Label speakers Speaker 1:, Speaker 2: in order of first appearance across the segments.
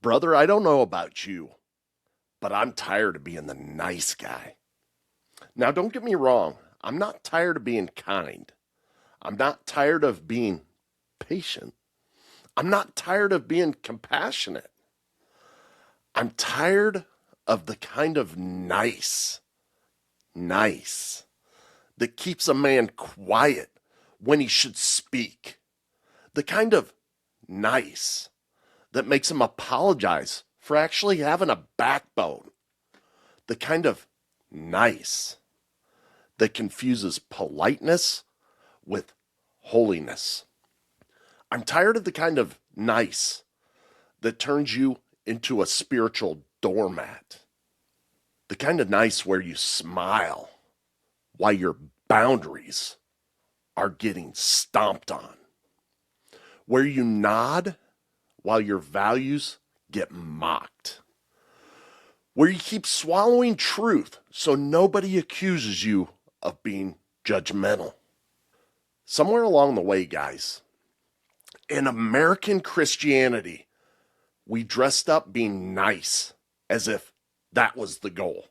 Speaker 1: Brother, I don't know about you, but I'm tired of being the nice guy. Now, don't get me wrong. I'm not tired of being kind. I'm not tired of being patient. I'm not tired of being compassionate. I'm tired of the kind of nice that keeps a man quiet when he should speak. The kind of nice that makes him apologize for actually having a backbone. The kind of nice that confuses politeness with holiness. I'm tired of the kind of nice that turns you into a spiritual doormat. The kind of nice where you smile while your boundaries are getting stomped on. Where you nod while your values get mocked. Where you keep swallowing truth so nobody accuses you of being judgmental. Somewhere along the way, guys, in American Christianity, we dressed up being nice as if that was the goal.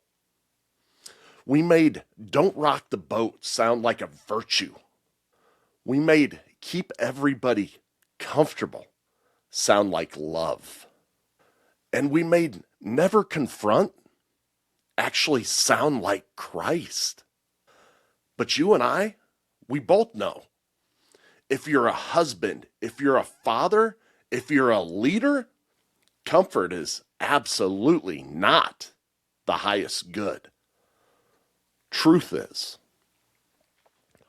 Speaker 1: We made don't rock the boat sound like a virtue. We made keep everybody comfortable sound like love. And we made never confront actually sound like Christ. But you and I, we both know if you're a husband, if you're a father, if you're a leader, comfort is absolutely not the highest good. Truth is.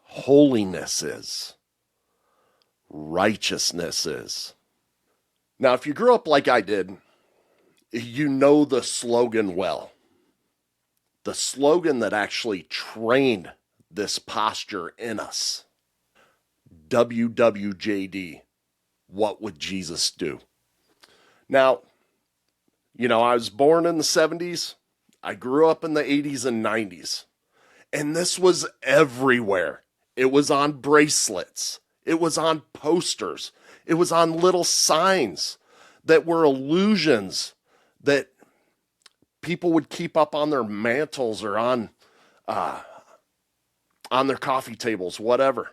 Speaker 1: Holiness is. Righteousness is. Now, if you grew up like I did, you know the slogan well. The slogan that actually trained this posture in us. WWJD. What would Jesus do? Now, I was born in the 70s. I grew up in the 80s and 90s. And this was everywhere. It was on bracelets. It was on posters. It was on little signs that were illusions that people would keep up on their mantles or on their coffee tables, whatever.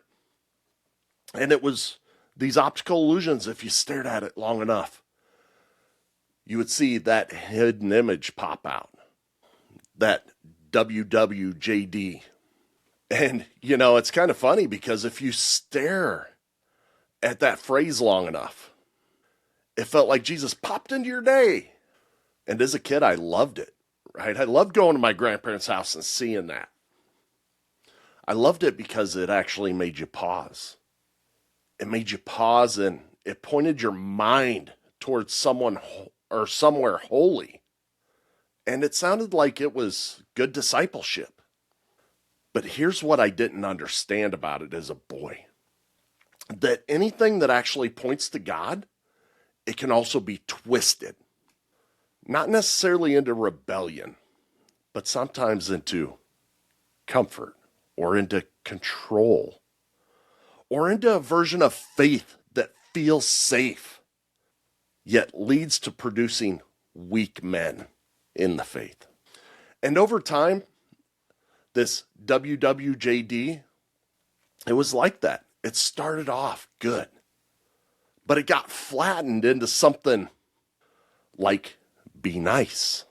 Speaker 1: And it was these optical illusions, if you stared at it long enough, you would see that hidden image pop out, that WWJD. And, it's kind of funny because if you stare at that phrase long enough, it felt like Jesus popped into your day. And as a kid, I loved it, right? I loved going to my grandparents' house and seeing that. I loved it because it actually made you pause. It made you pause and it pointed your mind towards someone or somewhere holy. And it sounded like it was good discipleship. But here's what I didn't understand about it as a boy. That anything that actually points to God, it can also be twisted. Not necessarily into rebellion, but sometimes into comfort or into control or into a version of faith that feels safe, yet leads to producing weak men in the faith. And over time, this WWJD, it was like that. It started off good, but it got flattened into something like be nice.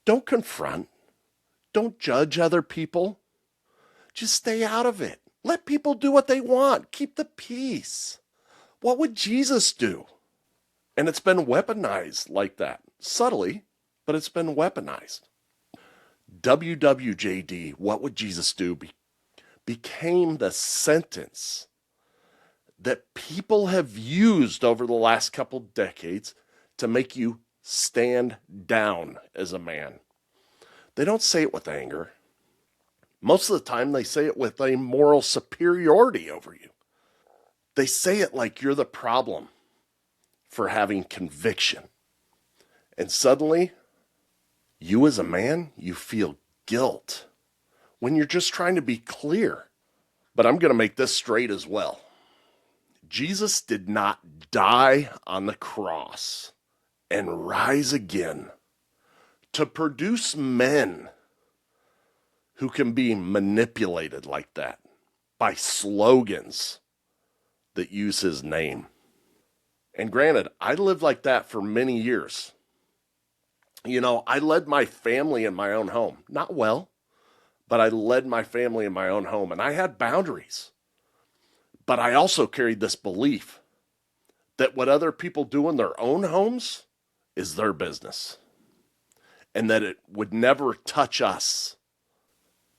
Speaker 1: Don't confront. Don't judge other people. Just stay out of it. Let people do what they want. Keep the peace. What would Jesus do? And it's been weaponized like that. Subtly, but it's been weaponized. WWJD, what would Jesus do, became the sentence that people have used over the last couple decades to make you stand down as a man. They don't say it with anger. Most of the time, they say it with a moral superiority over you. They say it like you're the problem for having conviction. And suddenly, you as a man, you feel guilt when you're just trying to be clear. But I'm going to make this straight as well. Jesus did not die on the cross and rise again to produce men who can be manipulated like that by slogans that use his name. And granted, I lived like that for many years. You know, I led my family in my own home. Not well, but I led my family in my own home, and I had boundaries. But I also carried this belief that what other people do in their own homes is their business, and that it would never touch us.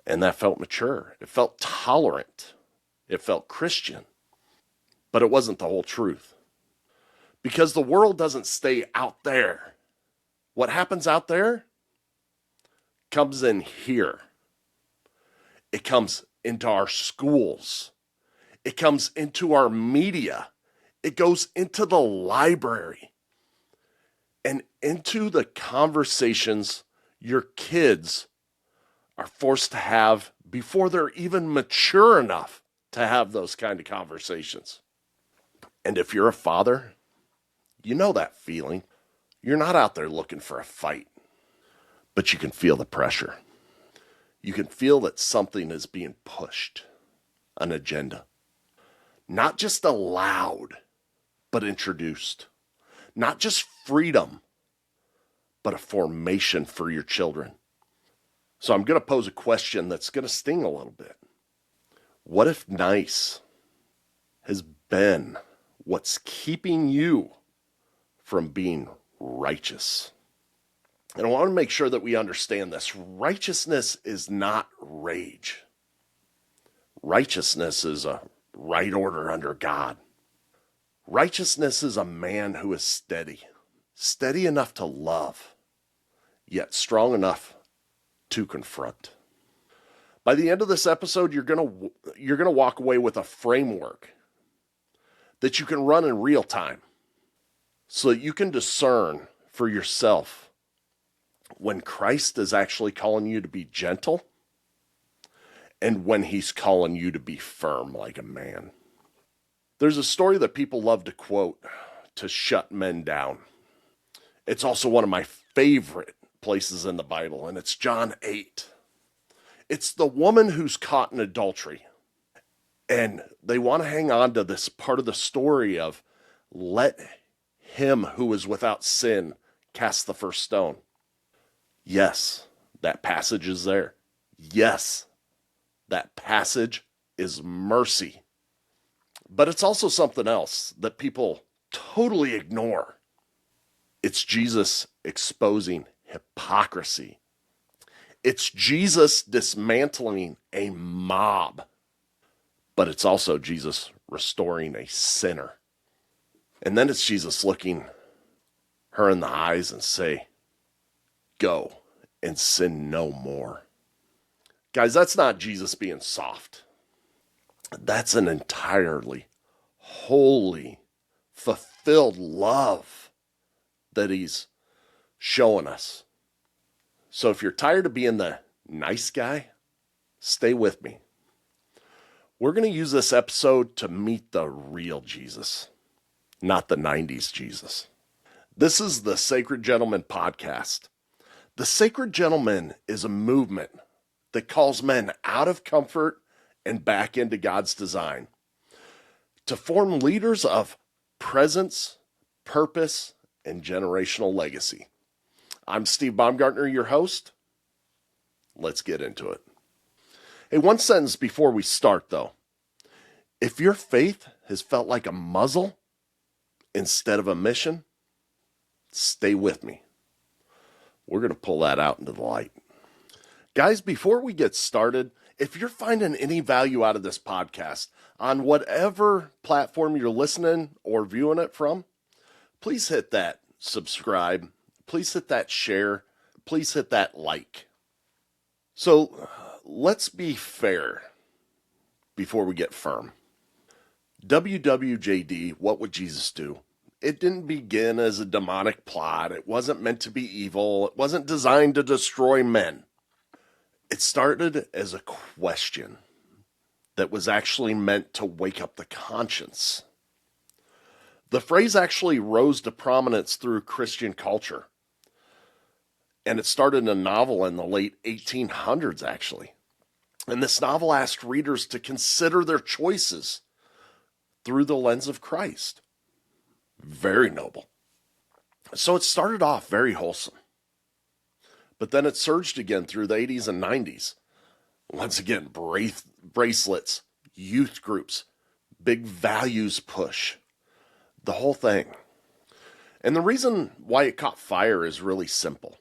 Speaker 1: And that felt mature. It felt tolerant. It felt Christian. But it wasn't the whole truth. Because the world doesn't stay out there. What happens out there comes in here. It comes into our schools. It comes into our media. It goes into the library and into the conversations your kids are forced to have before they're even mature enough to have those kind of conversations. And if you're a father, you know that feeling. You're not out there looking for a fight, but you can feel the pressure. You can feel that something is being pushed, an agenda. Not just allowed, but introduced. Not just freedom, but a formation for your children. So I'm going to pose a question that's going to sting a little bit. What if nice has been what's keeping you from being righteous? And I want to make sure that we understand this. Righteousness is not rage. Righteousness is a right order under God. Righteousness is a man who is steady enough to love, yet strong enough to confront. By the end of this episode, you're going to walk away with a framework that you can run in real time so that you can discern for yourself when Christ is actually calling you to be gentle and when he's calling you to be firm like a man. There's a story that people love to quote to shut men down. It's also one of my favorite places in the Bible, and it's John 8. It's the woman who's caught in adultery. And they want to hang on to this part of the story of let him who is without sin cast the first stone. Yes, that passage is there. Yes, that passage is mercy. But it's also something else that people totally ignore. It's Jesus exposing hypocrisy. It's Jesus dismantling a mob. But it's also Jesus restoring a sinner. And then it's Jesus looking her in the eyes and say, go and sin no more. Guys, that's not Jesus being soft. That's an entirely holy, fulfilled love that he's showing us. So if you're tired of being the nice guy, stay with me. We're going to use this episode to meet the real Jesus, not the 90s Jesus. This is the Sacred Gentleman podcast. The Sacred Gentleman is a movement that calls men out of comfort and back into God's design to form leaders of presence, purpose, and generational legacy. I'm Steve Baumgartner, your host. Let's get into it. Hey, one sentence before we start, though. If your faith has felt like a muzzle instead of a mission, stay with me. We're going to pull that out into the light. Guys, before we get started, if you're finding any value out of this podcast on whatever platform you're listening or viewing it from, please hit that subscribe. Please hit that share. Please hit that like. So let's be fair before we get firm. WWJD, What Would Jesus Do? It didn't begin as a demonic plot. It wasn't meant to be evil. It wasn't designed to destroy men. It started as a question that was actually meant to wake up the conscience. The phrase actually rose to prominence through Christian culture. And it started in a novel in the late 1800s, actually. And this novel asked readers to consider their choices through the lens of Christ. Very noble. So it started off very wholesome. But then it surged again through the 80s and 90s. Once again, bracelets, youth groups, big values push, the whole thing. And the reason why it caught fire is really simple.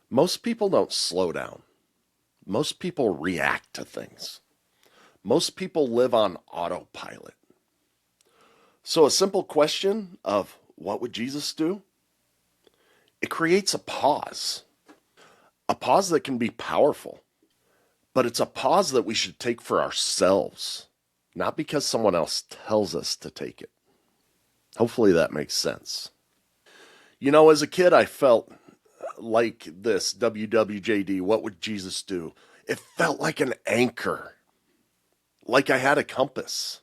Speaker 1: Most people don't slow down. Most people react to things. Most people live on autopilot. So a simple question of what would Jesus do? It creates a pause that can be powerful, but it's a pause that we should take for ourselves, not because someone else tells us to take it. Hopefully that makes sense. You know, as a kid, I felt like this WWJD, what would Jesus do? It felt like an anchor, like I had a compass,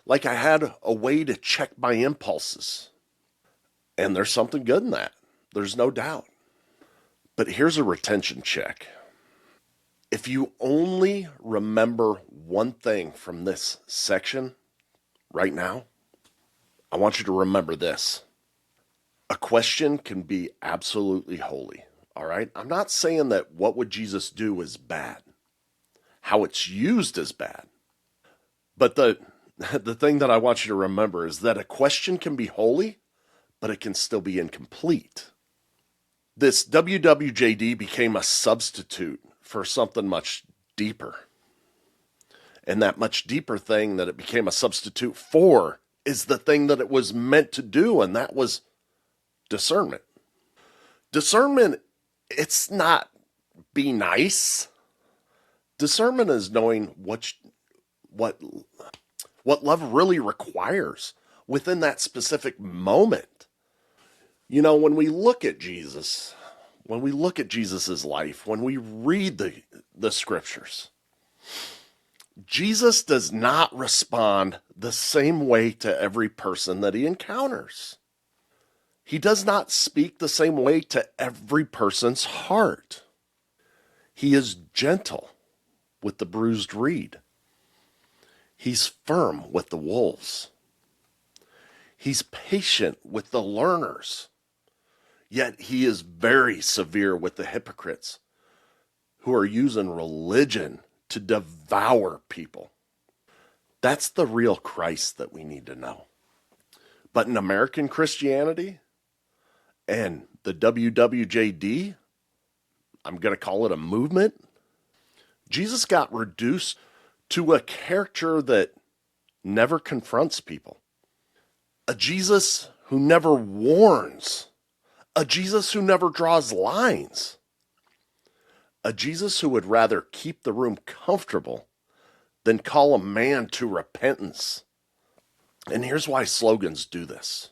Speaker 1: like I had a way to check my impulses. And there's something good in that. There's no doubt. But here's a retention check. If you only remember one thing from this section right now, I want you to remember this. A question can be absolutely holy, all right? I'm not saying that what would Jesus do is bad. How it's used is bad. But the thing that I want you to remember is that a question can be holy, but it can still be incomplete. This WWJD became a substitute for something much deeper. And that much deeper thing that it became a substitute for is the thing that it was meant to do, and that was discernment. Discernment, it's not be nice. Discernment is knowing what love really requires within that specific moment. You know, when we look at Jesus, when we look at Jesus's life, when we read the scriptures, Jesus does not respond the same way to every person that he encounters. He does not speak the same way to every person's heart. He is gentle with the bruised reed. He's firm with the wolves. He's patient with the learners. Yet he is very severe with the hypocrites who are using religion to devour people. That's the real Christ that we need to know. But in American Christianity and the WWJD, I'm going to call it a movement, Jesus got reduced to a character that never confronts people. A Jesus who never warns. A Jesus who never draws lines. A Jesus who would rather keep the room comfortable than call a man to repentance. And here's why slogans do this.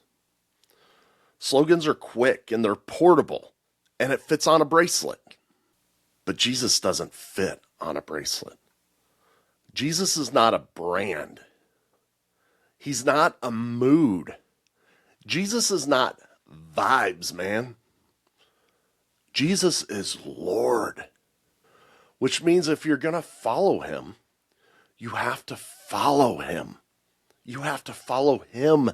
Speaker 1: Slogans are quick and they're portable and it fits on a bracelet. But Jesus doesn't fit on a bracelet. Jesus is not a brand. He's not a mood. Jesus is not vibes, man. Jesus is Lord. Which means if you're going to follow him, you have to follow him. You have to follow him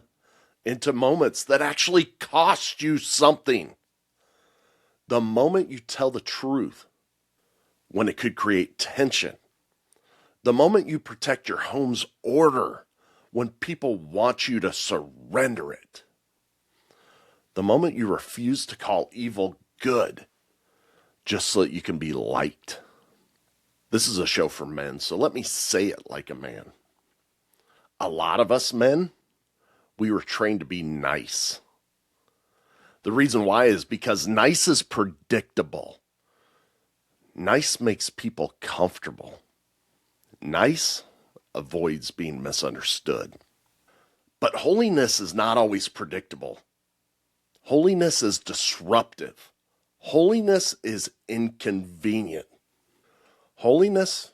Speaker 1: into moments that actually cost you something. The moment you tell the truth when it could create tension. The moment you protect your home's order when people want you to surrender it. The moment you refuse to call evil good just so that you can be liked. This is a show for men, so let me say it like a man. A lot of us men, we were trained to be nice. The reason why is because nice is predictable. Nice makes people comfortable. Nice avoids being misunderstood. But holiness is not always predictable. Holiness is disruptive. Holiness is inconvenient. Holiness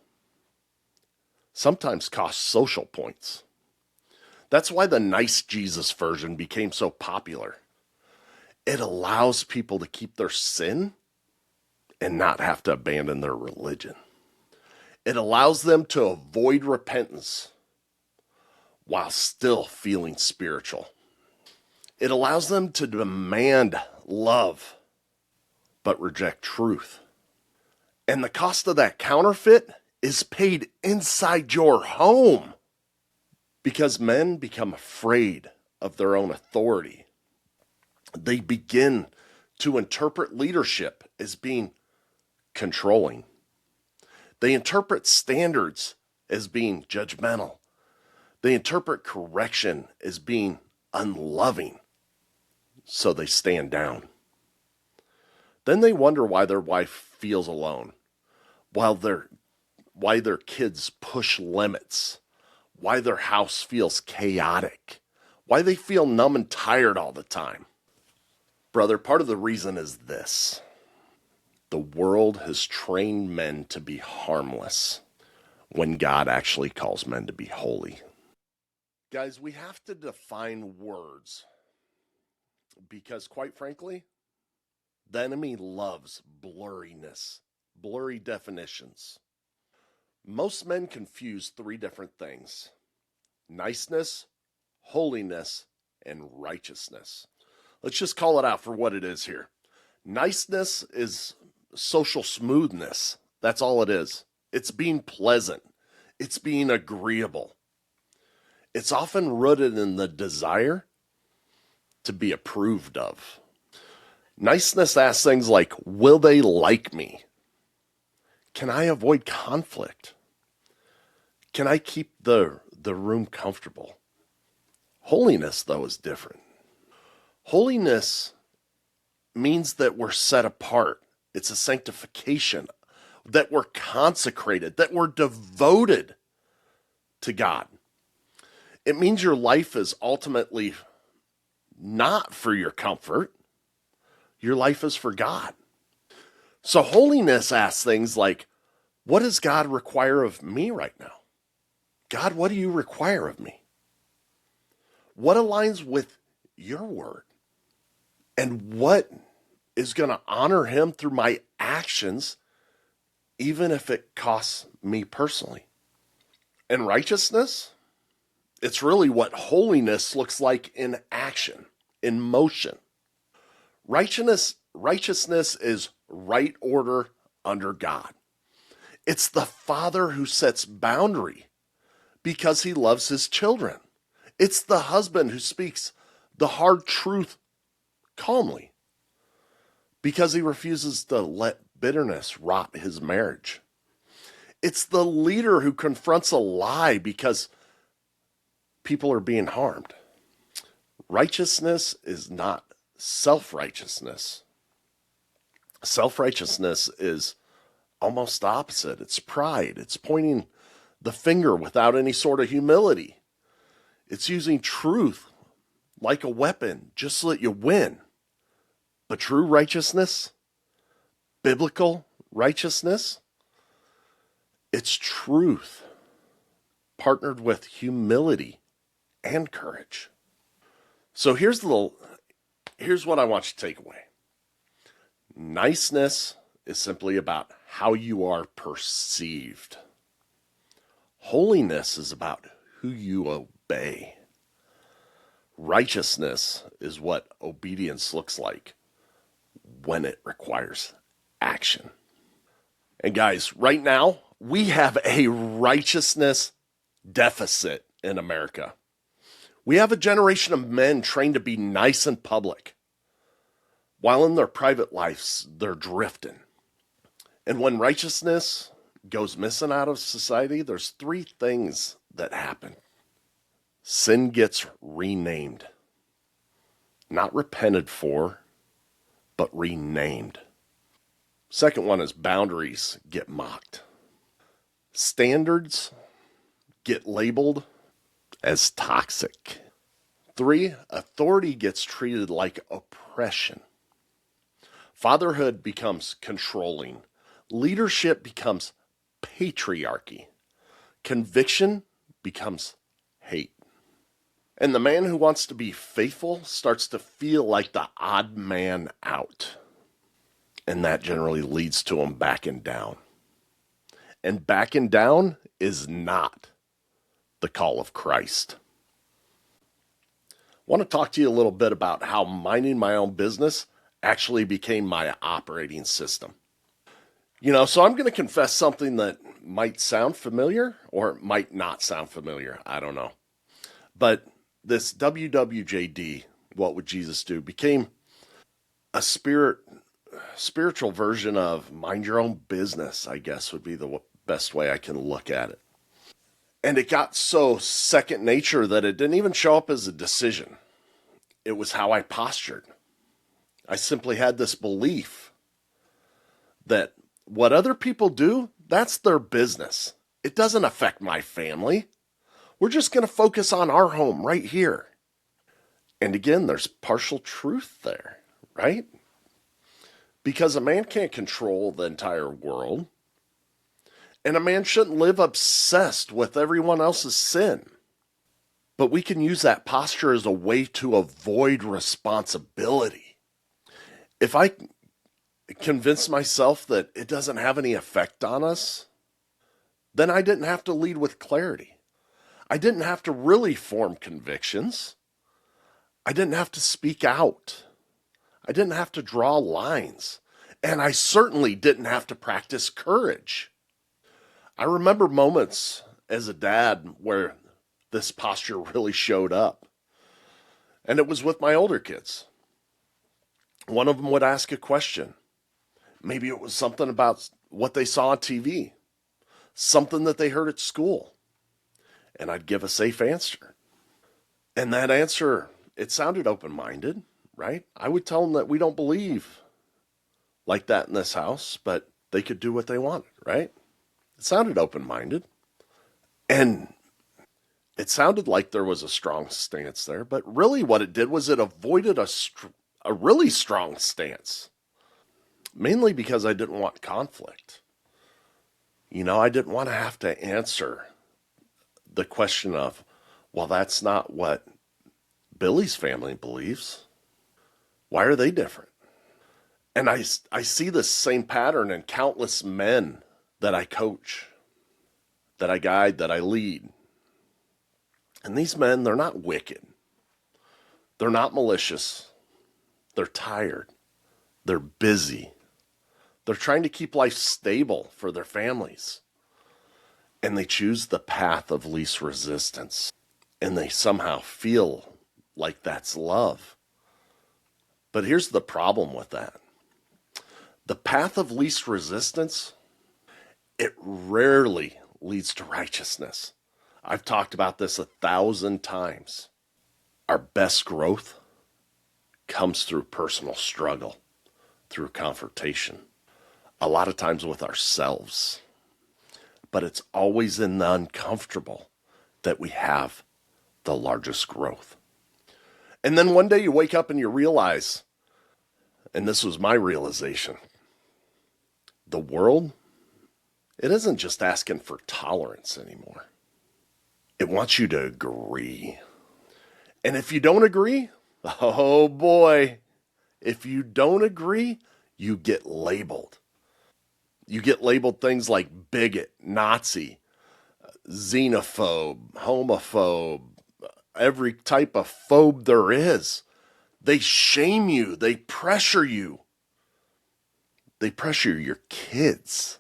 Speaker 1: sometimes costs social points. That's why the nice Jesus version became so popular. It allows people to keep their sin and not have to abandon their religion. It allows them to avoid repentance while still feeling spiritual. It allows them to demand love but reject truth. And the cost of that counterfeit is paid inside your home because men become afraid of their own authority. They begin to interpret leadership as being controlling. They interpret standards as being judgmental. They interpret correction as being unloving. So they stand down. Then they wonder why their wife feels alone, why their kids push limits, why their house feels chaotic, why they feel numb and tired all the time. Brother, part of the reason is this. The world has trained men to be harmless when God actually calls men to be holy. Guys, we have to define words because, quite frankly, the enemy loves blurriness, blurry definitions. Most men confuse three different things: niceness, holiness, and righteousness. Let's just call it out for what it is here. Niceness is social smoothness. That's all it is. It's being pleasant. It's being agreeable. It's often rooted in the desire to be approved of. Niceness asks things like, will they like me? Can I avoid conflict? Can I keep the room comfortable? Holiness, though, is different. Holiness means that we're set apart. It's a sanctification, that we're consecrated, that we're devoted to God. It means your life is ultimately not for your comfort. Your life is for God. So holiness asks things like, what does God require of me right now? God, what do you require of me? What aligns with your word? And what is going to honor him through my actions, even if it costs me personally? And righteousness? It's really what holiness looks like in action, in motion. Righteousness is right order under God. It's the father who sets boundary because he loves his children. It's the husband who speaks the hard truth calmly because he refuses to let bitterness rot his marriage. It's the leader who confronts a lie because people are being harmed. Righteousness is not self-righteousness. Self-righteousness is almost the opposite. It's pride. It's pointing the finger without any sort of humility. It's using truth like a weapon just so that you win. But true righteousness, biblical righteousness, it's truth partnered with humility and courage. So here's what I want you to take away. Niceness is simply about how you are perceived. Holiness is about who you obey. Righteousness is what obedience looks like when it requires action. And guys, right now, we have a righteousness deficit in America. We have a generation of men trained to be nice in public, while in their private lives, they're drifting. And when righteousness goes missing out of society, there's three things that happen. Sin gets renamed. Not repented for, but renamed. Second one is boundaries get mocked. Standards get labeled as toxic. 3, authority gets treated like oppression. Fatherhood becomes controlling. Leadership becomes patriarchy. Conviction becomes hate. And the man who wants to be faithful starts to feel like the odd man out. And that generally leads to him backing down. And backing down is not the call of Christ. I want to talk to you a little bit about how minding my own business actually became my operating system. So I'm going to confess something that might sound familiar or might not sound familiar. I don't know. But this WWJD, What Would Jesus Do, became a spiritual version of mind your own business, I guess would be the best way I can look at it. And it got so second nature that it didn't even show up as a decision. It was how I postured. I simply had this belief that what other people do, that's their business. It doesn't affect my family. We're just going to focus on our home right here. And again, there's partial truth there, right? Because a man can't control the entire world. And a man shouldn't live obsessed with everyone else's sin. But we can use that posture as a way to avoid responsibility. If I convince myself that it doesn't have any effect on us, then I didn't have to lead with clarity. I didn't have to really form convictions. I didn't have to speak out. I didn't have to draw lines. And I certainly didn't have to practice courage. I remember moments as a dad where this posture really showed up. And it was with my older kids. One of them would ask a question. Maybe it was something about what they saw on TV, something that they heard at school. And I'd give a safe answer. And that answer, it sounded open-minded, right? I would tell them that we don't believe like that in this house, but they could do what they wanted, right? It sounded open-minded. And it sounded like there was a strong stance there, but really what it did was it avoided a really strong stance. Mainly because I didn't want conflict. I didn't want to have to answer the question of, well, that's not what Billy's family believes. Why are they different? And I see this same pattern in countless men that I coach, that I guide, that I lead. And these men, they're not wicked. They're not malicious. They're tired. They're busy. They're trying to keep life stable for their families. And they choose the path of least resistance. And they somehow feel like that's love. But here's the problem with that. The path of least resistance, it rarely leads to righteousness. I've talked about this 1,000 times. Our best growth comes through personal struggle, through confrontation. A lot of times with ourselves. But it's always in the uncomfortable that we have the largest growth. And then one day you wake up and you realize, and this was my realization, the world, it isn't just asking for tolerance anymore. It wants you to agree. And if you don't agree, oh boy, if you don't agree, you get labeled. You get labeled things like bigot, Nazi, xenophobe, homophobe, every type of phobe there is. They shame you. They pressure you. They pressure your kids.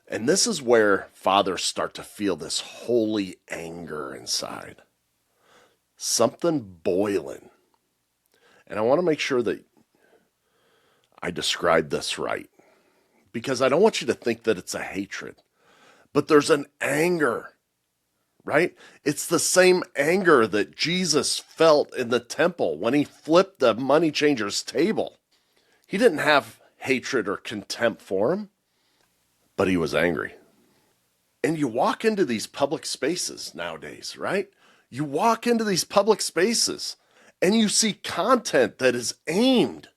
Speaker 1: And this is where fathers start to feel this holy anger inside. Something boiling. And I want to make sure that I describe this right. Because I don't want you to think that it's a hatred. But there's an anger, right? It's the same anger that Jesus felt in the temple when he flipped the money changer's table. He didn't have hatred or contempt for him, but he was angry. And you walk into these public spaces nowadays, right? You walk into these public spaces and you see content that is aimed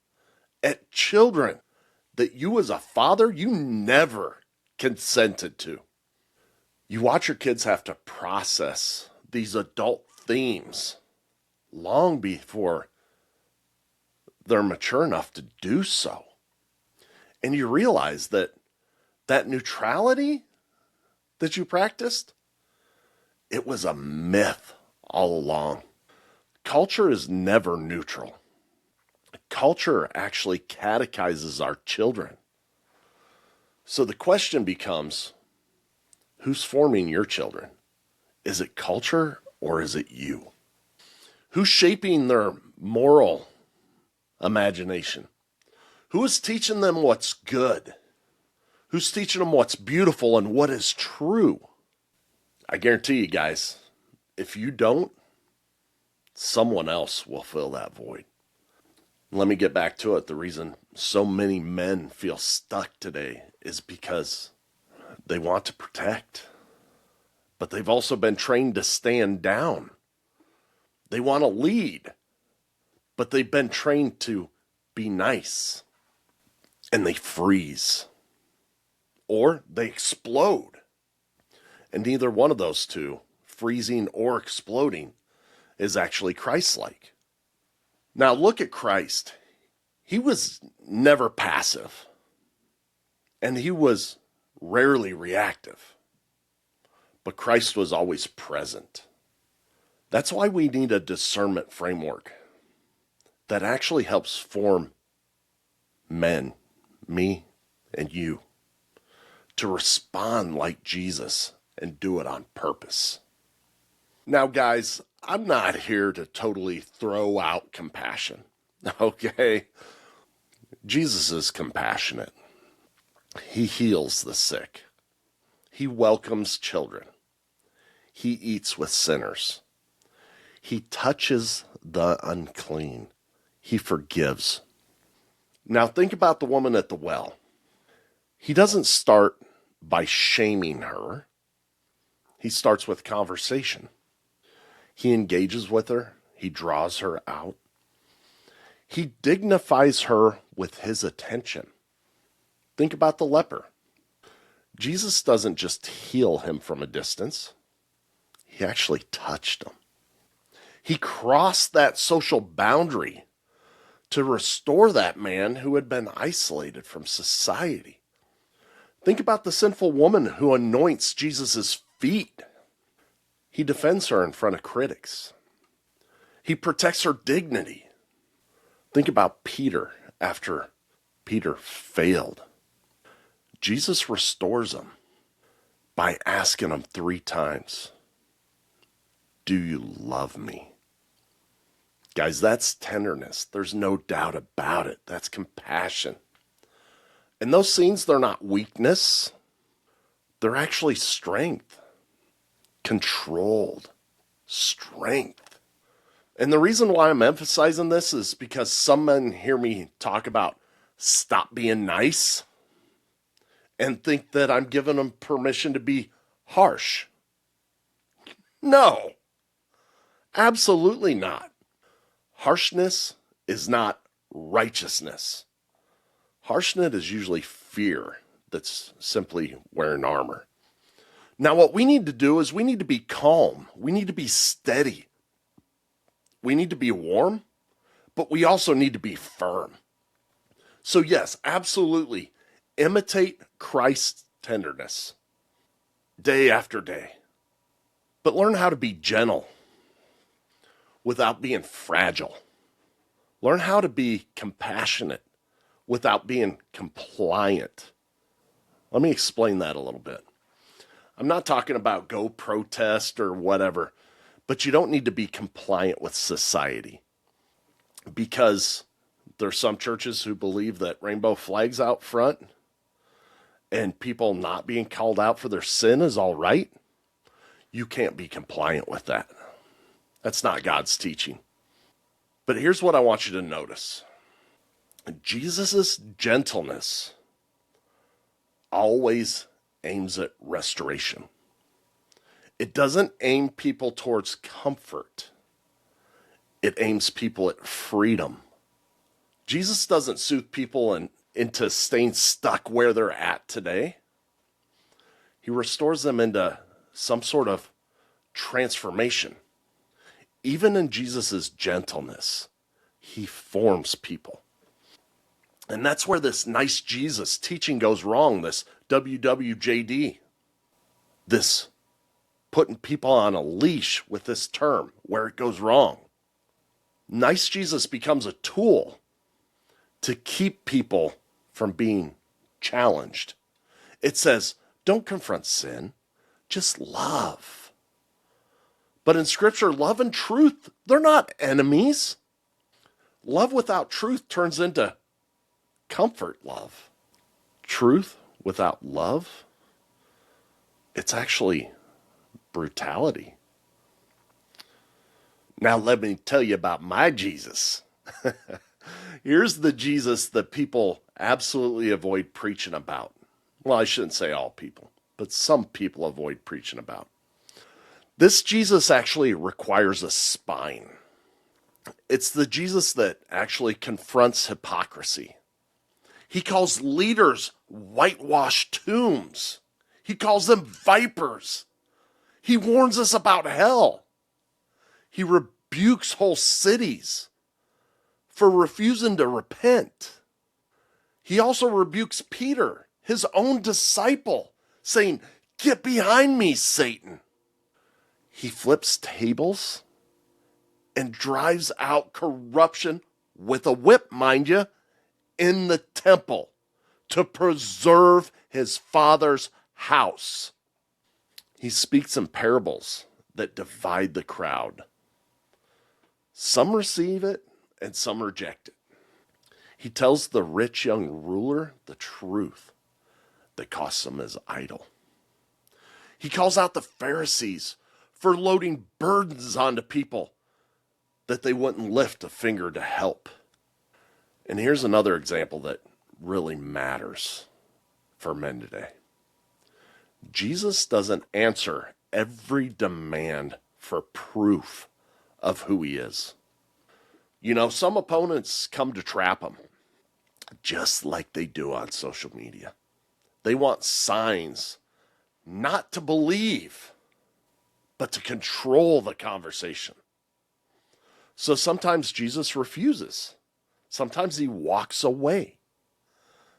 Speaker 1: at children that you as a father, you never consented to. You watch your kids have to process these adult themes long before they're mature enough to do so. And you realize that neutrality that you practiced, it was a myth all along. Culture is never neutral. Culture actually catechizes our children. So the question becomes, who's forming your children? Is it culture or is it you? Who's shaping their moral imagination? Who is teaching them what's good? Who's teaching them what's beautiful and what is true? I guarantee you guys, if you don't, someone else will fill that void. Let me get back to it. The reason so many men feel stuck today is because they want to protect, but they've also been trained to stand down. They want to lead, but they've been trained to be nice, and they freeze, or they explode. And neither one of those two, freezing or exploding, is actually Christ-like. Now look at Christ. He was never passive, and he was rarely reactive. But Christ was always present. That's why we need a discernment framework that actually helps form men, me and you, to respond like Jesus and do it on purpose. Now, guys, I'm not here to totally throw out compassion, okay? Jesus is compassionate. He heals the sick. He welcomes children. He eats with sinners. He touches the unclean. He forgives. Now think about the woman at the well. He doesn't start by shaming her. He starts with conversation. He engages with her. He draws her out. He dignifies her with his attention. Think about the leper. Jesus doesn't just heal him from a distance. He actually touched him. He crossed that social boundary to restore that man who had been isolated from society. Think about the sinful woman who anoints Jesus' feet. He defends her in front of critics. He protects her dignity. Think about Peter after Peter failed. Jesus restores him by asking him 3 times, "Do you love me?" Guys, that's tenderness. There's no doubt about it. That's compassion. And those scenes, they're not weakness. They're actually strength. Controlled strength. And the reason why I'm emphasizing this is because some men hear me talk about stop being nice and think that I'm giving them permission to be harsh. No, absolutely not. Harshness is not righteousness. Harshness is usually fear that's simply wearing armor. Now, what we need to do is we need to be calm. We need to be steady. We need to be warm, but we also need to be firm. So yes, absolutely, imitate Christ's tenderness day after day. But learn how to be gentle without being fragile. Learn how to be compassionate without being compliant. Let me explain that a little bit. I'm not talking about go protest or whatever, but you don't need to be compliant with society, because there's some churches who believe that rainbow flags out front and people not being called out for their sin is all right. You can't be compliant with that. That's not God's teaching. But here's what I want you to notice. Jesus' gentleness always aims at restoration. It doesn't aim people towards comfort. It aims people at freedom. Jesus doesn't soothe people into staying stuck where they're at today. He restores them into some sort of transformation, even in Jesus' gentleness, he forms people. And that's where this nice Jesus teaching goes wrong, this WWJD, this putting people on a leash with this term, where it goes wrong. Nice Jesus becomes a tool to keep people from being challenged. It says, don't confront sin, just love. But in Scripture, love and truth, they're not enemies. Love without truth turns into comfort love. Truth without love, it's actually brutality. Now let me tell you about my Jesus. Here's the Jesus that people absolutely avoid preaching about. Well, I shouldn't say all people, but some people avoid preaching about. This Jesus actually requires a spine. It's the Jesus that actually confronts hypocrisy. He calls leaders whitewashed tombs. He calls them vipers. He warns us about hell. He rebukes whole cities for refusing to repent. He also rebukes Peter, his own disciple, saying, "Get behind me, Satan." He flips tables and drives out corruption with a whip, mind you, in the temple to preserve his Father's house. He speaks in parables that divide the crowd. Some receive it and some reject it. He tells the rich young ruler the truth that costs him his idol. He calls out the Pharisees for loading burdens onto people that they wouldn't lift a finger to help. And here's another example that really matters for men today. Jesus doesn't answer every demand for proof of who he is. You know, some opponents come to trap him, just like they do on social media. They want signs, not to believe, but to control the conversation. So sometimes Jesus refuses. Sometimes he walks away.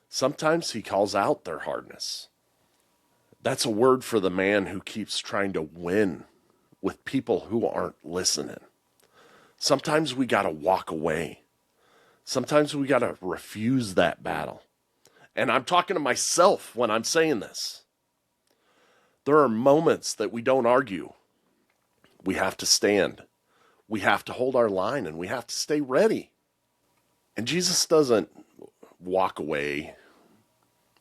Speaker 1: Sometimes he calls out their hardness. That's a word for the man who keeps trying to win with people who aren't listening. Sometimes we got to walk away. Sometimes we got to refuse that battle. And I'm talking to myself when I'm saying this. There are moments that we don't argue. We have to stand. We have to hold our line and we have to stay ready. And Jesus doesn't walk away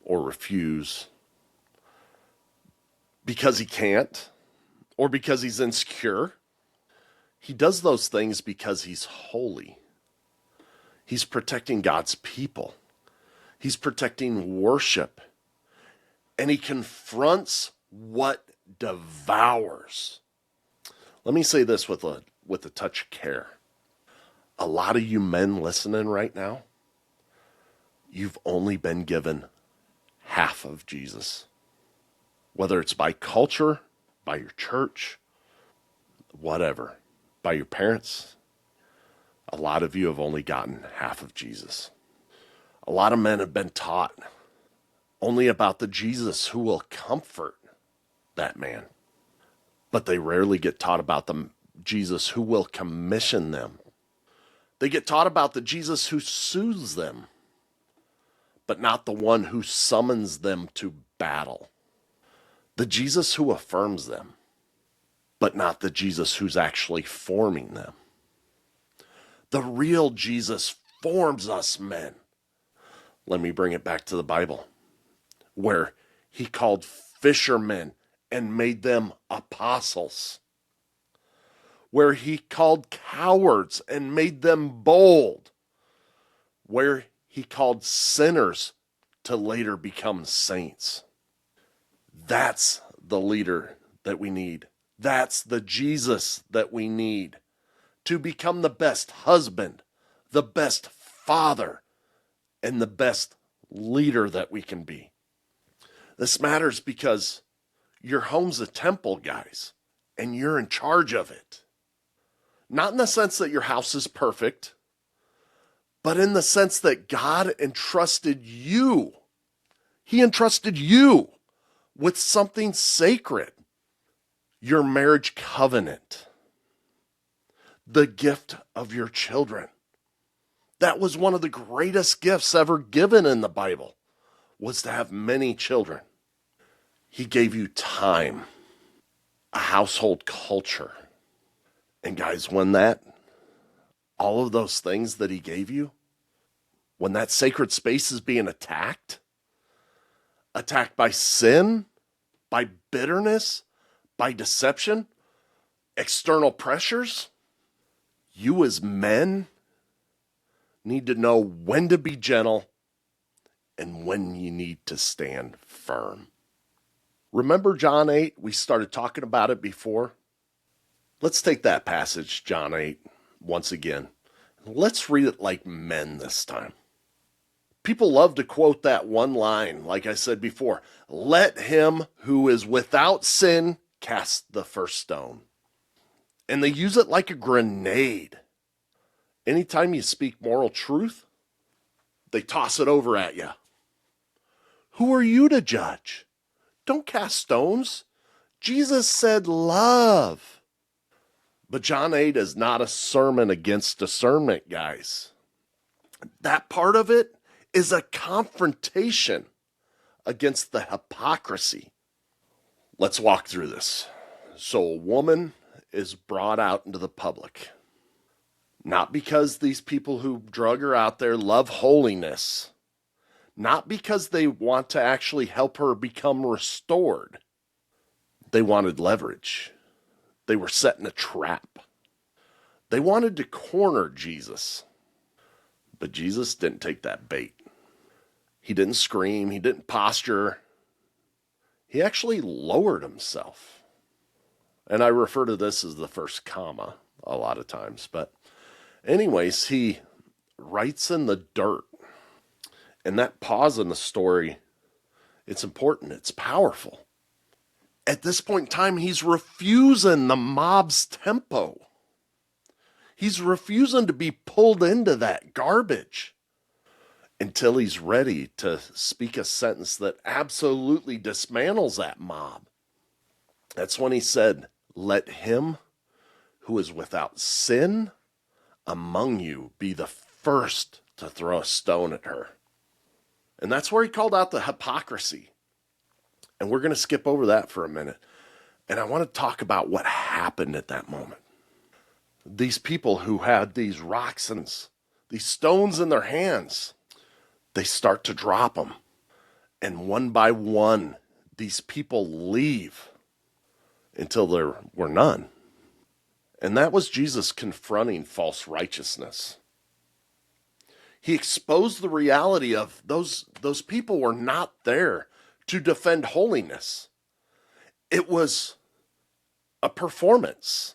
Speaker 1: or refuse because he can't or because he's insecure. He does those things because he's holy. He's protecting God's people. He's protecting worship. And he confronts what devours. Let me say this with a touch of care. A lot of you men listening right now, you've only been given half of Jesus. Whether it's by culture, by your church, whatever, by your parents, a lot of you have only gotten half of Jesus. A lot of men have been taught only about the Jesus who will comfort that man. But they rarely get taught about the Jesus who will commission them. They get taught about the Jesus who soothes them, but not the one who summons them to battle. The Jesus who affirms them, but not the Jesus who's actually forming them. The real Jesus forms us men. Let me bring it back to the Bible, where he called fishermen and made them apostles, where he called cowards and made them bold, where he called sinners to later become saints. That's the leader that we need. That's the Jesus that we need to become the best husband, the best father, and the best leader that we can be. This matters because your home's a temple, guys, and you're in charge of it. Not in the sense that your house is perfect, but in the sense that God entrusted you. He entrusted you with something sacred, your marriage covenant, the gift of your children. That was one of the greatest gifts ever given in the Bible, was to have many children. He gave you time, a household culture. And guys, when all of those things that he gave you, when that sacred space is being attacked by sin, by bitterness, by deception, external pressures, you as men need to know when to be gentle and when you need to stand firm. Remember John 8? We started talking about it before. Let's take that passage, John 8, once again. Let's read it like men this time. People love to quote that one line, like I said before. Let him who is without sin cast the first stone. And they use it like a grenade. Anytime you speak moral truth, they toss it over at you. Who are you to judge? Don't cast stones. Jesus said love. But John 8 is not a sermon against discernment, guys. That part of it is a confrontation against the hypocrisy. Let's walk through this. So a woman is brought out into the public. Not because these people who drug her out there love holiness. Not because they want to actually help her become restored. They wanted leverage. They were setting a trap. They wanted to corner Jesus. But Jesus didn't take that bait. He didn't scream. He didn't posture. He actually lowered himself. And I refer to this as the first comma a lot of times. But anyways, he writes in the dirt. And that pause in the story, it's important. It's powerful. At this point in time, he's refusing the mob's tempo. He's refusing to be pulled into that garbage until he's ready to speak a sentence that absolutely dismantles that mob. That's when he said, let him who is without sin among you be the first to throw a stone at her. And that's where he called out the hypocrisy. And we're going to skip over that for a minute. And I want to talk about what happened at that moment. These people who had these rocks and these stones in their hands, they start to drop them. And one by one, these people leave until there were none. And that was Jesus confronting false righteousness. He exposed the reality of those people were not there to defend holiness. It was a performance.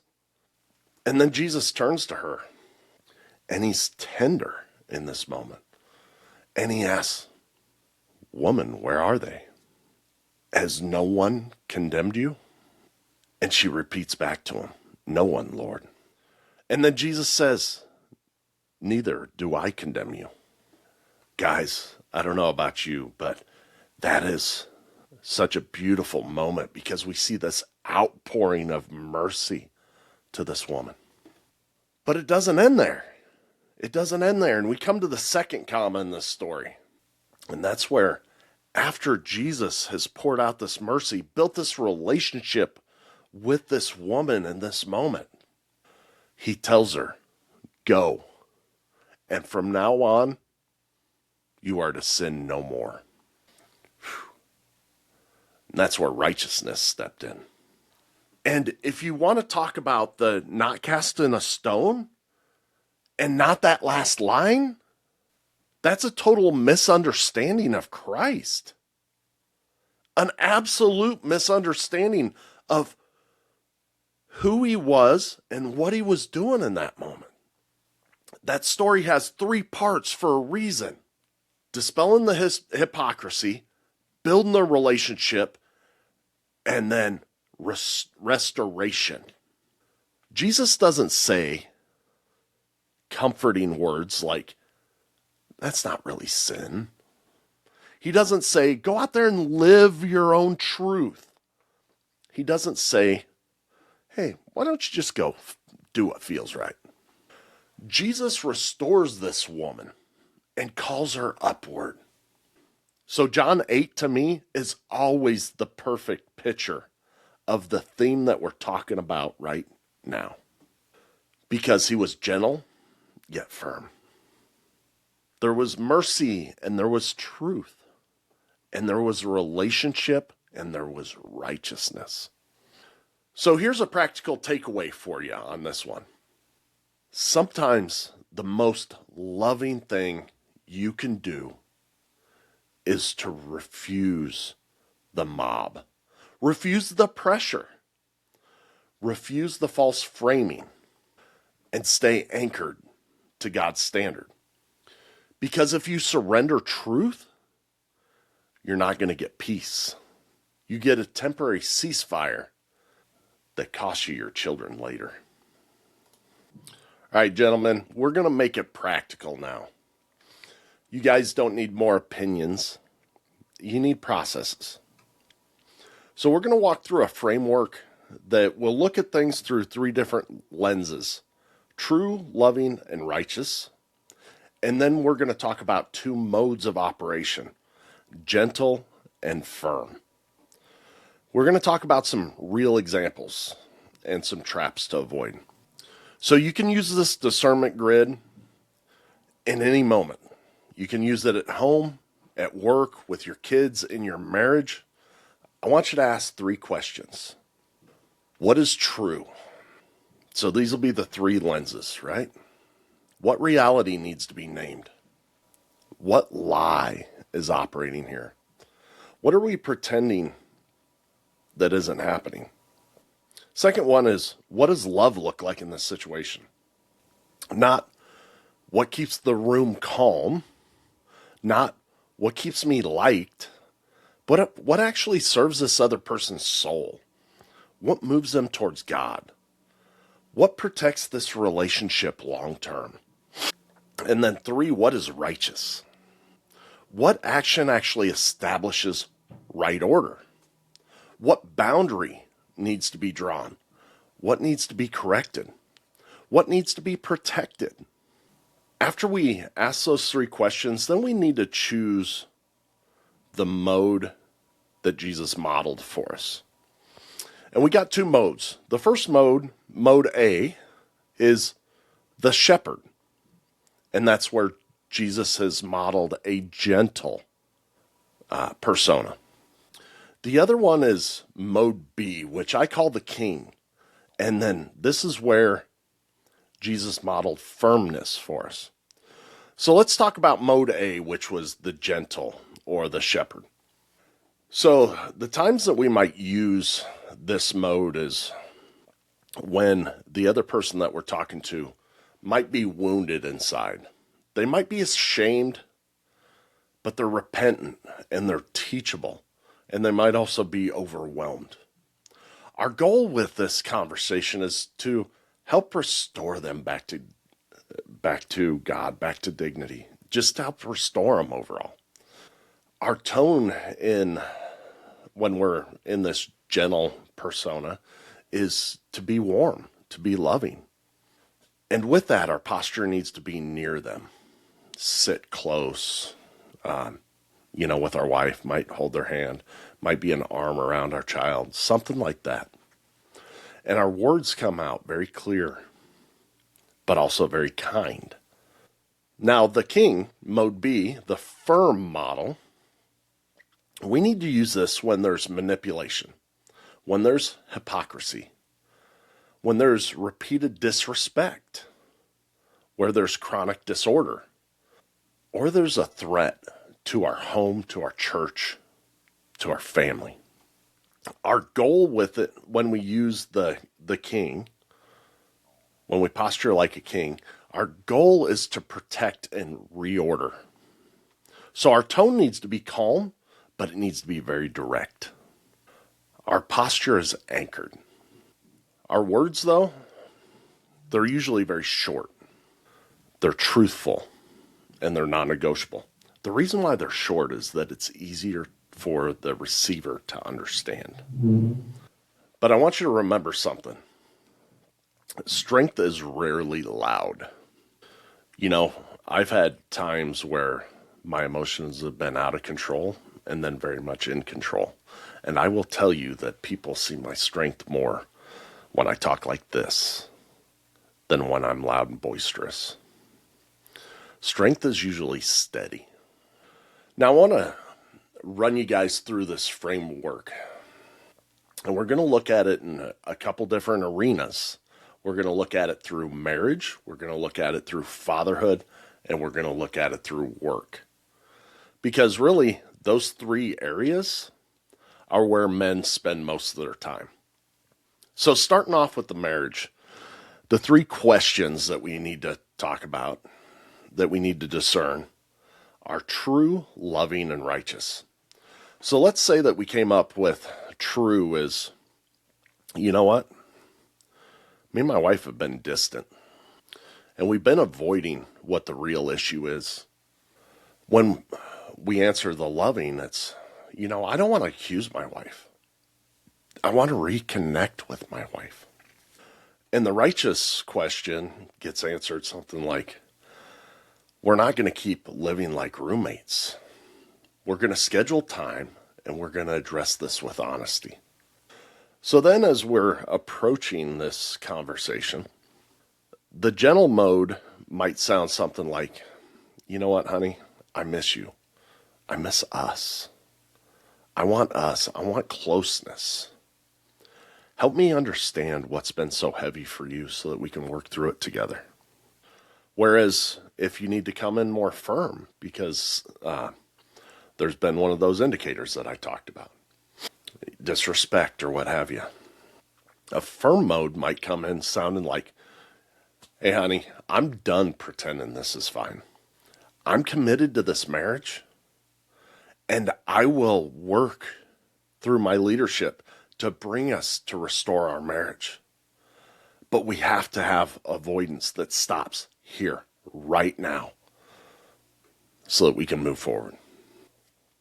Speaker 1: And then Jesus turns to her, and he's tender in this moment. And he asks, woman, where are they? Has no one condemned you? And she repeats back to him, no one, Lord. And then Jesus says, neither do I condemn you. Guys, I don't know about you, but that is such a beautiful moment because we see this outpouring of mercy to this woman. But it doesn't end there. It doesn't end there. And we come to the second comma in this story. And that's where, after Jesus has poured out this mercy, built this relationship with this woman in this moment, he tells her, go. And from now on, you are to sin no more. And that's where righteousness stepped in. And if you want to talk about the not casting a stone and not that last line, that's a total misunderstanding of Christ. An absolute misunderstanding of who he was and what he was doing in that moment. That story has 3 parts for a reason. Dispelling the hypocrisy, building the relationship, and then restoration. Jesus doesn't say comforting words like, that's not really sin. He doesn't say, go out there and live your own truth. He doesn't say, hey, why don't you just go do what feels right? Jesus restores this woman and calls her upward. So John 8 to me is always the perfect picture of the theme that we're talking about right now. Because he was gentle, yet firm. There was mercy and there was truth. And there was a relationship and there was righteousness. So here's a practical takeaway for you on this one. Sometimes the most loving thing you can do is to refuse the mob. Refuse the pressure. Refuse the false framing. And stay anchored to God's standard. Because if you surrender truth, you're not going to get peace. You get a temporary ceasefire that costs you your children later. All right, gentlemen, we're going to make it practical now. You guys don't need more opinions. You need processes. So we're going to walk through a framework that will look at things through 3 different lenses: true, loving, and righteous. And then we're going to talk about 2 modes of operation: gentle and firm. We're going to talk about some real examples and some traps to avoid. So you can use this discernment grid in any moment. You can use it at home, at work, with your kids, in your marriage. I want you to ask 3 questions. What is true? So these will be the 3 lenses, right? What reality needs to be named? What lie is operating here? What are we pretending that isn't happening? Second one is, what does love look like in this situation? Not what keeps the room calm, not what keeps me liked, but what actually serves this other person's soul? What moves them towards God? What protects this relationship long term? And then 3, what is righteous? What action actually establishes right order? What boundary needs to be drawn? What needs to be corrected? What needs to be protected? After we ask those 3 questions, then we need to choose the mode that Jesus modeled for us. And we got 2 modes. The first mode, mode A, is the shepherd. And that's where Jesus has modeled a gentle persona. The other one is mode B, which I call the king. And then this is where Jesus modeled firmness for us. So let's talk about mode A, which was the gentle or the shepherd. So the times that we might use this mode is when the other person that we're talking to might be wounded inside. They might be ashamed, but they're repentant and they're teachable, and they might also be overwhelmed. Our goal with this conversation is to help restore them back to God, back to dignity, just to help restore them overall. Our tone when we're in this gentle persona is to be warm, to be loving. And with that, our posture needs to be near them. Sit close, with our wife, might hold their hand, might be an arm around our child, something like that. And our words come out very clear, but also very kind. Now, the king, mode B, the firm model, we need to use this when there's manipulation, when there's hypocrisy, when there's repeated disrespect, where there's chronic disorder, or there's a threat to our home, to our church, to our family. Our goal with it, when we use the king, when we posture like a king, our goal is to protect and reorder. So our tone needs to be calm, but it needs to be very direct. Our posture is anchored. Our words, though, they're usually very short. They're truthful, and they're non-negotiable. The reason why they're short is that it's easier for the receiver to understand. But I want you to remember something. Strength is rarely loud. You know, I've had times where my emotions have been out of control and then very much in control. And I will tell you that people see my strength more when I talk like this than when I'm loud and boisterous. Strength is usually steady. Now, I want to run you guys through this framework. And we're going to look at it in a couple different arenas. We're going to look at it through marriage. We're going to look at it through fatherhood. And we're going to look at it through work. Because really, those three areas are where men spend most of their time. So starting off with the marriage, the three questions that we need to talk about, that we need to discern, are true, loving, and righteous. So let's say that we came up with true as, you know what? Me and my wife have been distant. And we've been avoiding what the real issue is. When we answer the loving, it's, you know, I don't want to accuse my wife. I want to reconnect with my wife. And the righteous question gets answered something like, we're not going to keep living like roommates. We're going to schedule time and we're going to address this with honesty. So then as we're approaching this conversation, the gentle mode might sound something like, you know what, honey? I miss you. I miss us. I want us. I want closeness. Help me understand what's been so heavy for you so that we can work through it together. Whereas if you need to come in more firm because there's been one of those indicators that I talked about, disrespect or what have you, a firm mode might come in sounding like, hey, honey, I'm done pretending this is fine. I'm committed to this marriage, and I will work through my leadership to bring us to restore our marriage. But we have to have avoidance that stops here, right now, so that we can move forward.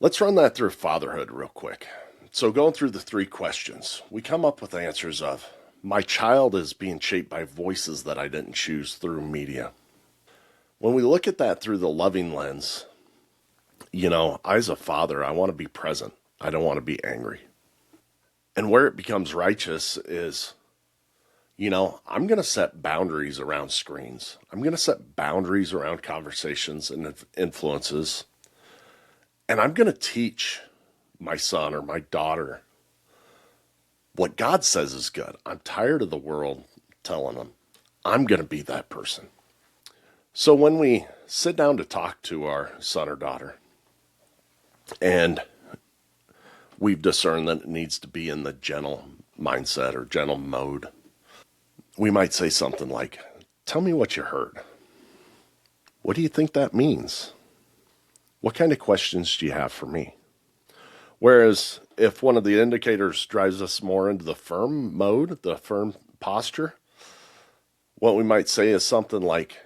Speaker 1: Let's run that through fatherhood real quick. So going through the three questions, we come up with answers of, my child is being shaped by voices that I didn't choose through media. When we look at that through the loving lens, you know, as a father, I want to be present. I don't want to be angry. And where it becomes righteous is, you know, I'm going to set boundaries around screens. I'm going to set boundaries around conversations and influences. And I'm going to teach my son or my daughter what God says is good. I'm tired of the world telling them. I'm going to be that person. So when we sit down to talk to our son or daughter, and we've discerned that it needs to be in the gentle mindset or gentle mode, we might say something like, tell me what you heard. What do you think that means? What kind of questions do you have for me? Whereas if one of the indicators drives us more into the firm mode, the firm posture, what we might say is something like,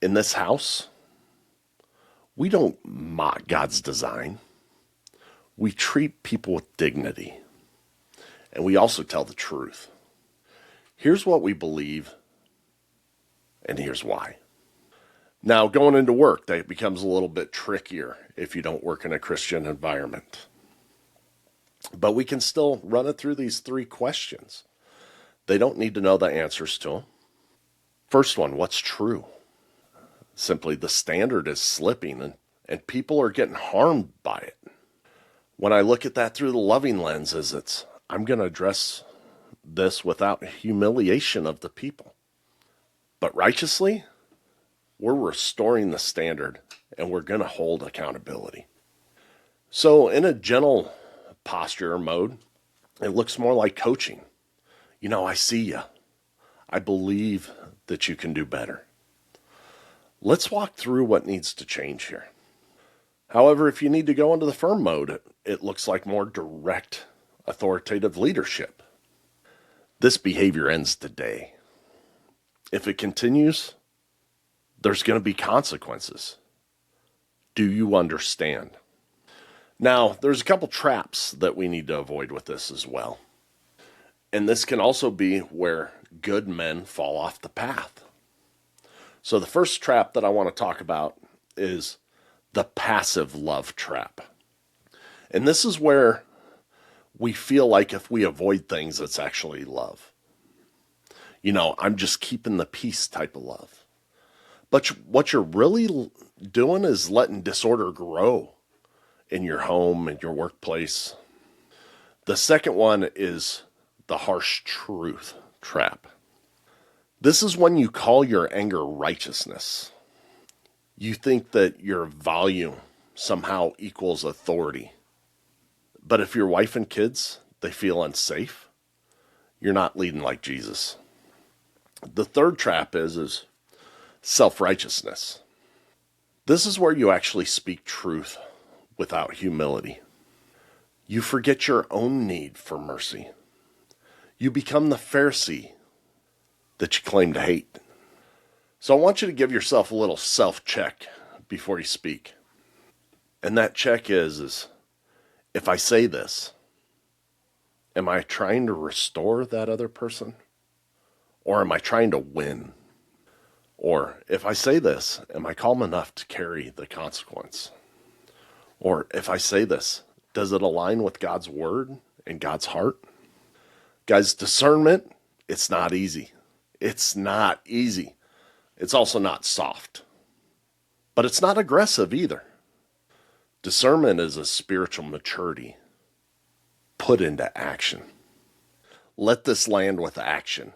Speaker 1: in this house, we don't mock God's design. We treat people with dignity. And we also tell the truth. Here's what we believe, and here's why. Now, going into work, that becomes a little bit trickier if you don't work in a Christian environment. But we can still run it through these three questions. They don't need to know the answers to them. First one, what's true? Simply the standard is slipping and people are getting harmed by it. When I look at that through the loving lenses, it's, I'm going to address this without humiliation of the people. But righteously, we're restoring the standard and we're going to hold accountability. So in a gentle posture or mode, it looks more like coaching. You know, I see you. I believe that you can do better. Let's walk through what needs to change here. However, if you need to go into the firm mode, it looks like more direct, authoritative leadership. This behavior ends today. If it continues, there's going to be consequences. Do you understand? Now, there's a couple traps that we need to avoid with this as well. And this can also be where good men fall off the path. So the first trap that I want to talk about is the passive love trap. And this is where we feel like if we avoid things, it's actually love. I'm just keeping the peace type of love. But what you're really doing is letting disorder grow in your home and your workplace. The second one is the harsh truth trap. This is when you call your anger righteousness. You think that your volume somehow equals authority. But if your wife and kids, they feel unsafe, you're not leading like Jesus. The third trap is self-righteousness. This is where you actually speak truth without humility. You forget your own need for mercy. You become the Pharisee that you claim to hate. So I want you to give yourself a little self-check before you speak. And that check is if I say this, am I trying to restore that other person? Or am I trying to win? Or if I say this, am I calm enough to carry the consequence? Or if I say this, does it align with God's word and God's heart? Guys, discernment, it's not easy. It's not easy. It's also not soft. But it's not aggressive either. Discernment is a spiritual maturity put into action. Let this land with action.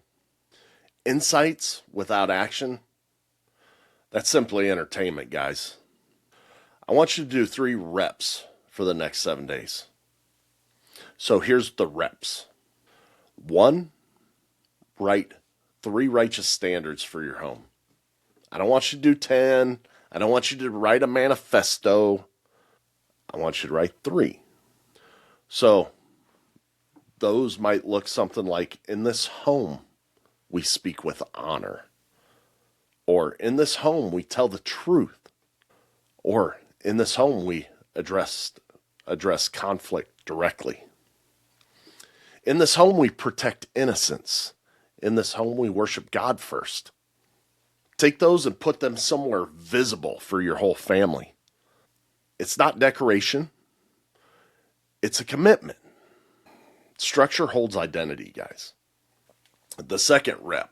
Speaker 1: Insights without action, that's simply entertainment, guys. I want you to do 3 reps for the next 7 days. So here's the reps. 1, write 3 righteous standards for your home. I don't want you to do 10. I don't want you to write a manifesto. I want you to write 3. So those might look something like, in this home, we speak with honor. Or in this home, we tell the truth. Or in this home, we address conflict directly. In this home, we protect innocence. In this home, we worship God first. Take those and put them somewhere visible for your whole family. It's not decoration. It's a commitment. Structure holds identity, guys. The second rep,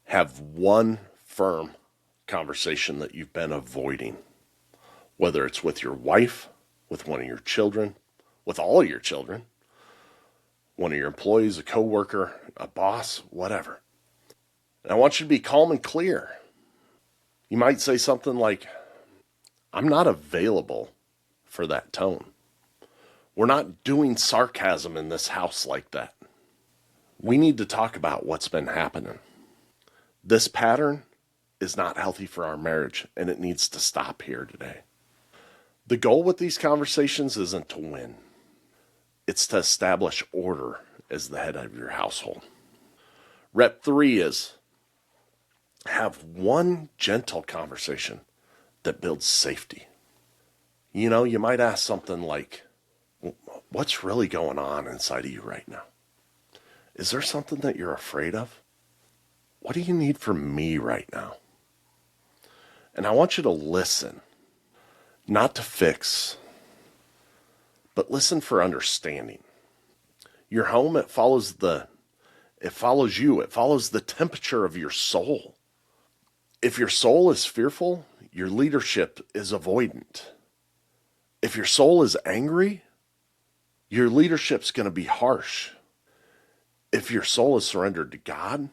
Speaker 1: have 1 firm conversation that you've been avoiding. Whether it's with your wife, with one of your children, with all of your children, one of your employees, a coworker, a boss, whatever. And I want you to be calm and clear. You might say something like, I'm not available for that tone. We're not doing sarcasm in this house like that. We need to talk about what's been happening. This pattern is not healthy for our marriage, and it needs to stop here today. The goal with these conversations isn't to win. It's to establish order as the head of your household. Rep 3 is have 1 gentle conversation that builds safety. You might ask something like, what's really going on inside of you right now? Is there something that you're afraid of? What do you need from me right now? And I want you to listen, not to fix, but listen for understanding. Your home, it follows you. It follows the temperature of your soul. If your soul is fearful, your leadership is avoidant. If your soul is angry, your leadership's going to be harsh. If your soul is surrendered to God,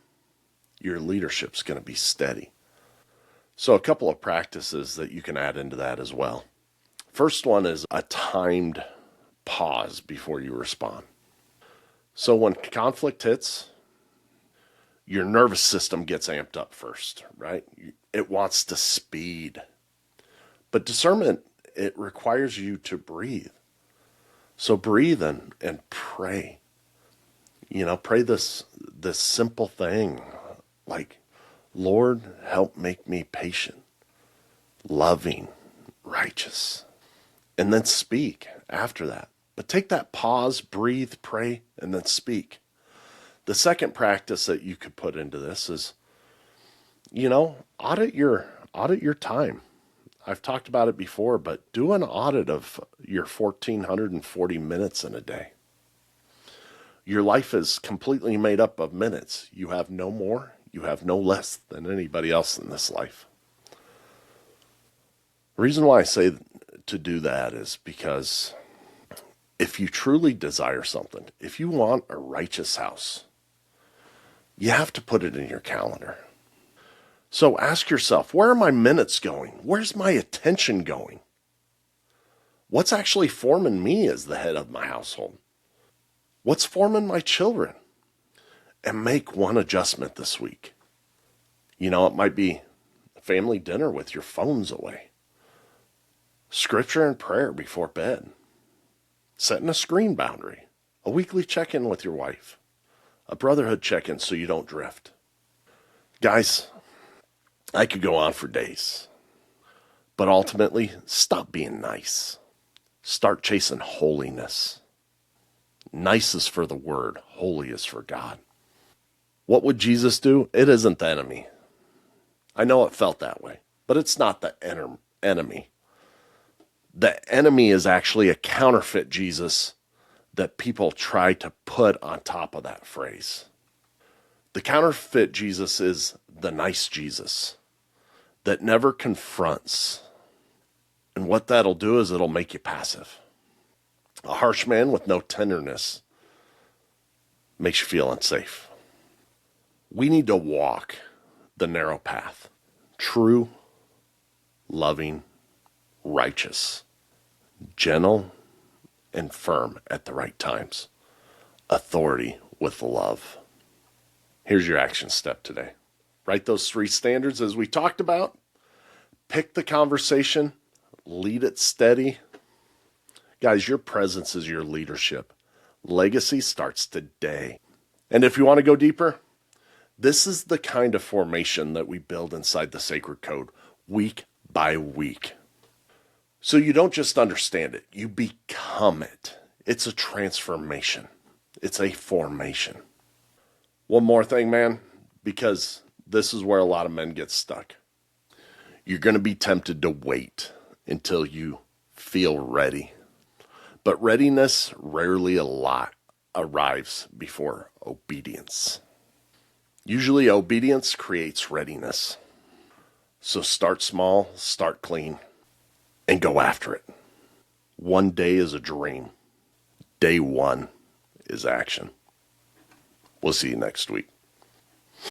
Speaker 1: your leadership's going to be steady. So a couple of practices that you can add into that as well. First one is a timed pause before you respond. So when conflict hits, your nervous system gets amped up first, right? It wants to speed. But discernment, it requires you to breathe. So breathe and pray. Pray this simple thing like, Lord, help make me patient, loving, righteous. And then speak after that. But take that pause, breathe, pray, and then speak. The second practice that you could put into this is, audit your time. I've talked about it before, but do an audit of your 1,440 minutes in a day. Your life is completely made up of minutes. You have no more, you have no less than anybody else in this life. The reason why I say to do that is because if you truly desire something, if you want a righteous house, you have to put it in your calendar. So ask yourself, where are my minutes going? Where's my attention going? What's actually forming me as the head of my household? What's forming my children? And make one adjustment this week. It might be family dinner with your phones away. Scripture and prayer before bed. Setting a screen boundary. A weekly check-in with your wife. A brotherhood check-in so you don't drift. Guys, I could go on for days. But ultimately, stop being nice. Start chasing holiness. Nice is for the word. Holy is for God. What would Jesus do? It isn't the enemy. I know it felt that way. But it's not the enemy. The enemy is actually a counterfeit Jesus that people try to put on top of that phrase. The counterfeit Jesus is the nice Jesus that never confronts. And what that'll do is it'll make you passive. A harsh man with no tenderness makes you feel unsafe. We need to walk the narrow path. True, loving, righteous, gentle, and firm at the right times. Authority with love. Here's your action step today. Write those 3 standards as we talked about. Pick the conversation. Lead it steady. Guys, your presence is your leadership. Legacy starts today. And if you want to go deeper, this is the kind of formation that we build inside the sacred code week by week. So you don't just understand it, you become it. It's a transformation. It's a formation. One more thing, man, because this is where a lot of men get stuck. You're going to be tempted to wait until you feel ready. But readiness rarely arrives before obedience. Usually obedience creates readiness. So start small, start clean, and go after it. One day is a dream. Day one is action. We'll see you next week.